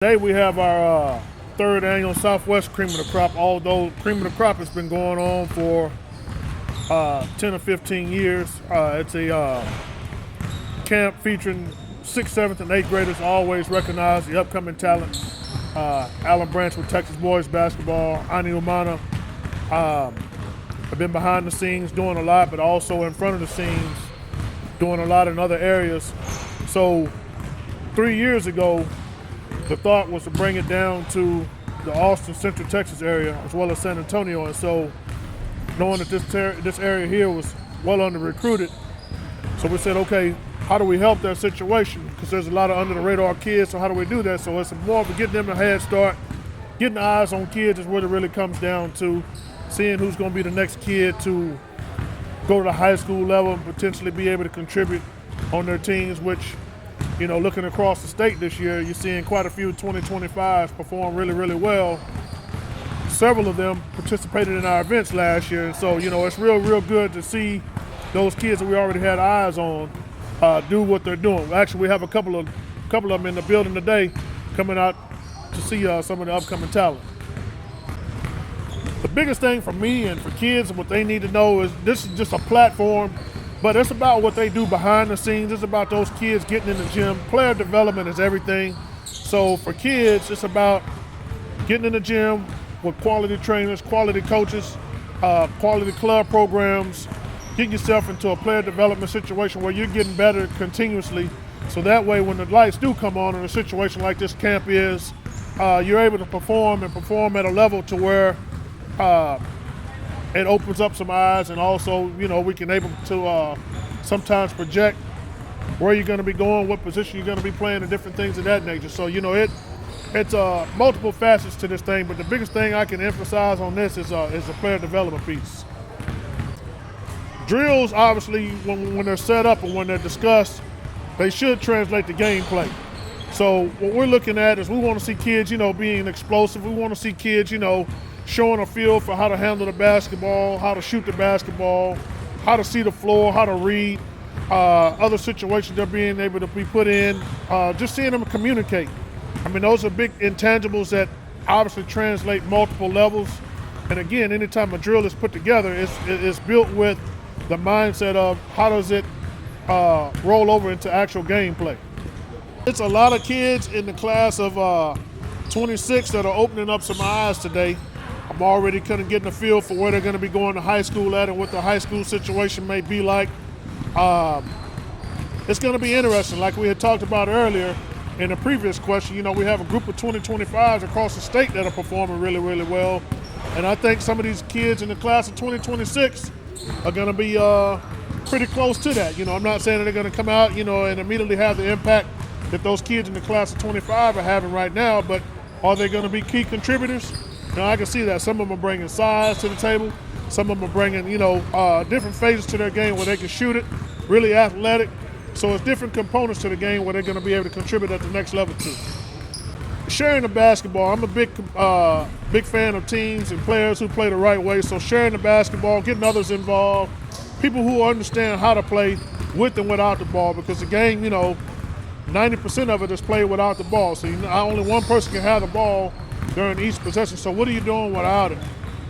Today we have our third annual Southwest Cream of the Crop, although Cream of the Crop has been going on for 10 or 15 years. It's a camp featuring 6th, 7th, and 8th graders, always recognize the upcoming talent. Alan Branch with Texas Boys Basketball, Ani Umana. I've been behind the scenes doing a lot, but also in front of the scenes doing a lot in other areas. So 3 years ago, the thought was to bring it down to the Austin, Central Texas area, as well as San Antonio. And so knowing that this area here was well under recruited, so we said, okay, how do we help that situation? Because there's a lot of under the radar kids, so how do we do that? So it's more of getting them a head start, getting eyes on kids is what it really comes down to, seeing who's going to be the next kid to go to the high school level and potentially be able to contribute on their teams, which, you know, looking across the state this year, you're seeing quite a few 2025s perform really, really well. Several of them participated in our events last year, and so, you know, it's real good to see those kids that we already had eyes on do what they're doing. Actually, we have a couple of them in the building today coming out to see some of the upcoming talent. The biggest thing for me and for kids and what they need to know is this is just a platform, but it's about what they do behind the scenes. It's about those kids getting in the gym. Player development is everything. So for kids, it's about getting in the gym with quality trainers, quality coaches, quality club programs, getting yourself into a player development situation where you're getting better continuously. So that way when the lights do come on in a situation like this camp is, you're able to perform at a level to where it opens up some eyes, and also, you know, we can able to sometimes project where you're going to be going, what position you're going to be playing, and different things of that nature. So, you know, it's multiple facets to this thing, but the biggest thing I can emphasize on this is the player development piece. Drills, obviously, when they're set up and when they're discussed, they should translate to gameplay. So what we're looking at is we want to see kids, you know, being explosive. We want to see kids, you know, showing a feel for how to handle the basketball, how to shoot the basketball, how to see the floor, how to read, other situations they're being able to be put in, just seeing them communicate. I mean, those are big intangibles that obviously translate multiple levels. And again, anytime a drill is put together, it's built with the mindset of how does it roll over into actual gameplay. It's a lot of kids in the class of 26 that are opening up some eyes today. I'm already kind of getting a feel for where they're going to be going to high school at and what the high school situation may be like. It's going to be interesting. Like we had talked about earlier in the previous question, you know, we have a group of 2025s across the state that are performing really, really well. And I think some of these kids in the class of 2026 are going to be pretty close to that. You know, I'm not saying that they're going to come out, you know, and immediately have the impact that those kids in the class of 25 are having right now, but are they going to be key contributors? Now, I can see that some of them are bringing size to the table. Some of them are bringing, you know, different phases to their game where they can shoot it, really athletic. So it's different components to the game where they're going to be able to contribute at the next level too. Sharing the basketball, I'm a big fan of teams and players who play the right way. So sharing the basketball, getting others involved, people who understand how to play with and without the ball, because the game, you know, 90% of it is played without the ball. So only one person can have the ball during each possession. So what are you doing without it?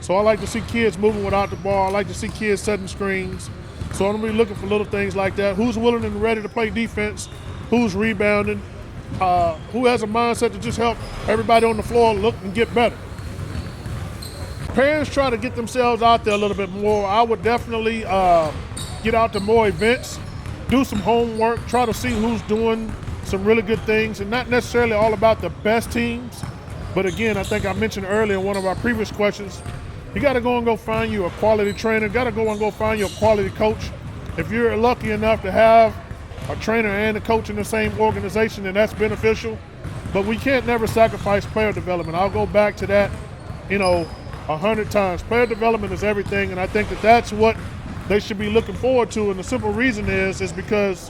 So I like to see kids moving without the ball. I like to see kids setting screens. So I'm going to be looking for little things like that. Who's willing and ready to play defense? Who's rebounding? Who has a mindset to just help everybody on the floor look and get better? Parents try to get themselves out there a little bit more. I would definitely get out to more events, do some homework, try to see who's doing some really good things, and not necessarily all about the best teams. But again, I think I mentioned earlier in one of our previous questions, you got to go find you a quality trainer, got to go find you a quality coach. If you're lucky enough to have a trainer and a coach in the same organization, then that's beneficial. But we can't never sacrifice player development. I'll go back to that, you know, 100 times. Player development is everything, and I think that that's what they should be looking forward to. And the simple reason is because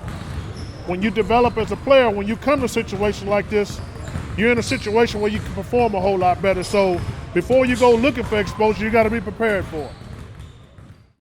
when you develop as a player, when you come to a situation like this, you're in a situation where you can perform a whole lot better. So before you go looking for exposure, you got to be prepared for it.